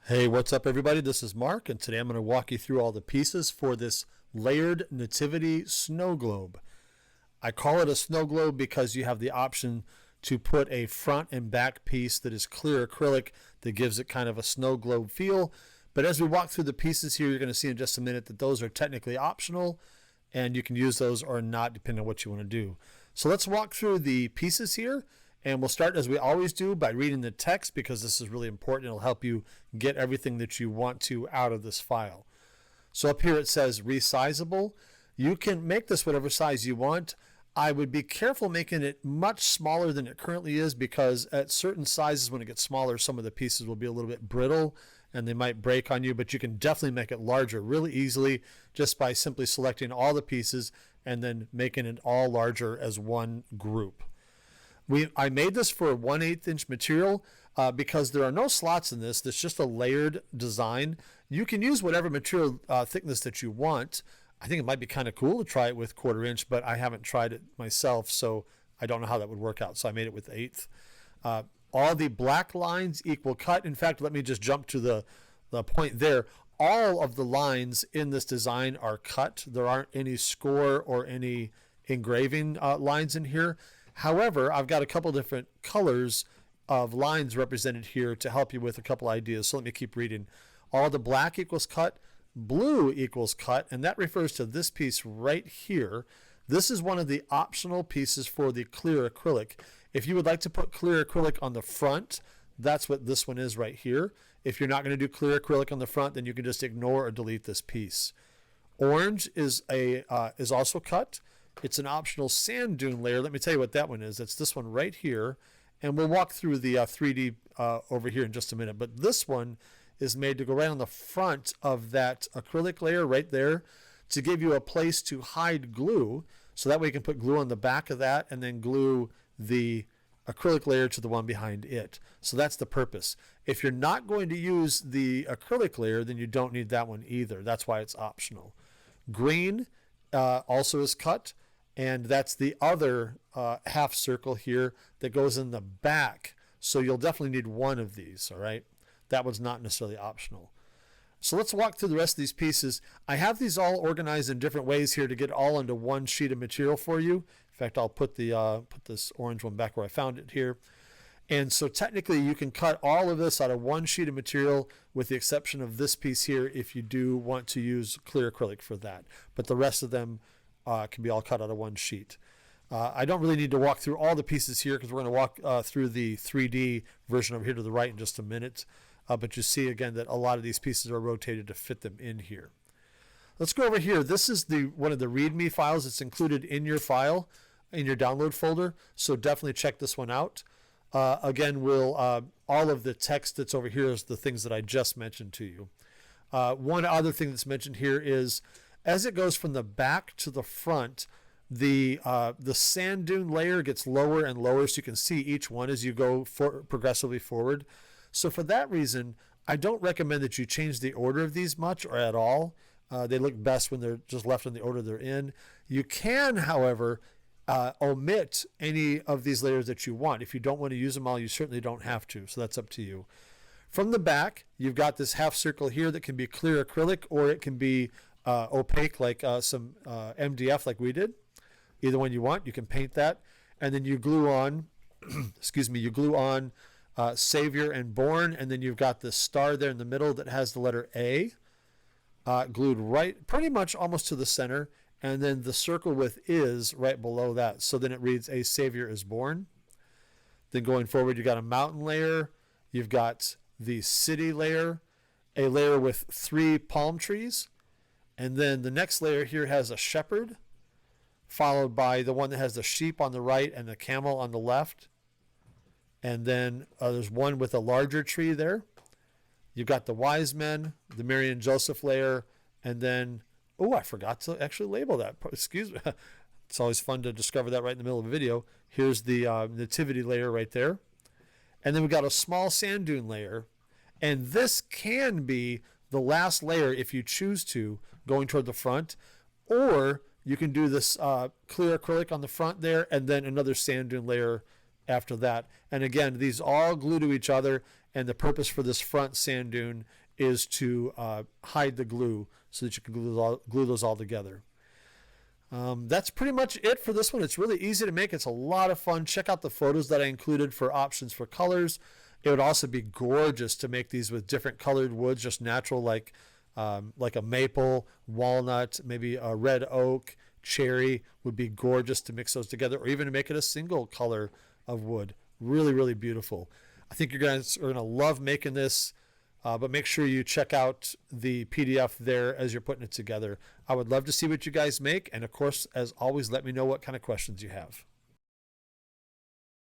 Hey, what's up everybody? This is Mark, and today I'm going to walk you through all the pieces for this layered Nativity snow globe. I call it a snow globe because you have the option to put a front and back piece that is clear acrylic that gives it kind of a snow globe feel. But as we walk through the pieces here, you're going to see in just a minute that those are technically optional, and you can use those or not depending on what you want to do. So let's walk through the pieces here. And we'll start, as we always do, by reading the text because this is really important. It'll help you get everything that you want to out of this file. So up here it says resizable. You can make this whatever size you want. I would be careful making it much smaller than it currently is because at certain sizes when it gets smaller, some of the pieces will be a little bit brittle and they might break on you, but you can definitely make it larger really easily just by simply selecting all the pieces and then making it all larger as one group. I made this for a 1/8 inch material because there are no slots in this. It's just a layered design. You can use whatever material thickness that you want. I think it might be kind of cool to try it with 1/4 inch, but I haven't tried it myself, so I don't know how that would work out. So I made it with 1/8. All the black lines equal cut. In fact, let me just jump to the point there. All of the lines in this design are cut. There aren't any score or any engraving lines in here. However, I've got a couple different colors of lines represented here to help you with a couple ideas. So let me keep reading. All the black equals cut, blue equals cut, and that refers to this piece right here. This is one of the optional pieces for the clear acrylic. If you would like to put clear acrylic on the front, that's what this one is right here. If you're not going to do clear acrylic on the front, then you can just ignore or delete this piece. Orange is also cut. It's an optional sand dune layer. Let me tell you what that one is. It's this one right here. And we'll walk through the 3D over here in just a minute. But this one is made to go right on the front of that acrylic layer right there to give you a place to hide glue. So that way you can put glue on the back of that and then glue the acrylic layer to the one behind it. So that's the purpose. If you're not going to use the acrylic layer, then you don't need that one either. That's why it's optional. Green also is cut. And that's the other half circle here that goes in the back. So you'll definitely need one of these, all right? That one's not necessarily optional. So let's walk through the rest of these pieces. I have these all organized in different ways here to get all into one sheet of material for you. In fact, I'll put this orange one back where I found it here. And so technically you can cut all of this out of one sheet of material with the exception of this piece here if you do want to use clear acrylic for that. But the rest of them can be all cut out of one sheet. I don't really need to walk through all the pieces here because we're going to walk through the 3D version over here to the right in just a minute. But you see again that a lot of these pieces are rotated to fit them in here. Let's go over here. This is one of the README files that's included in your file, in your download folder. So definitely check this one out. Again, all of the text that's over here is the things that I just mentioned to you. One other thing that's mentioned here is as it goes from the back to the front, the sand dune layer gets lower and lower so you can see each one as you go progressively forward. So for that reason, I don't recommend that you change the order of these much or at all. They look best when they're just left in the order they're in. You can, however, omit any of these layers that you want. If you don't want to use them all, you certainly don't have to. So that's up to you. From the back, you've got this half circle here that can be clear acrylic or it can be opaque like some MDF like we did. Either one you want, you can paint that. And then you glue on, you glue on Savior and Born, and then you've got this star there in the middle that has the letter A glued right pretty much almost to the center, and then the circle with is right below that. So then it reads A Savior is Born. Then going forward, you've got a mountain layer, you've got the city layer, a layer with 3 palm trees, and then the next layer here has a shepherd, followed by the one that has the sheep on the right and the camel on the left. And then there's one with a larger tree there. You've got the wise men, the Mary and Joseph layer, and then, oh, I forgot to actually label that. Excuse me. It's always fun to discover that right in the middle of a video. Here's the nativity layer right there. And then we've got a small sand dune layer. And this can be the last layer if you choose to, going toward the front, or you can do this clear acrylic on the front there and then another sand dune layer after that. And again, these all glue to each other, and the purpose for this front sand dune is to hide the glue so that you can glue those all together. That's pretty much it for this one. It's really easy to make. It's a lot of fun. Check out the photos that I included for options for colors. It would also be gorgeous to make these with different colored woods, just natural, like a maple, walnut, maybe a red oak, cherry would be gorgeous to mix those together, or even to make it a single color of wood. Really, really beautiful. I think you guys are going to love making this, but make sure you check out the PDF there as you're putting it together. I would love to see what you guys make, and of course, as always, let me know what kind of questions you have.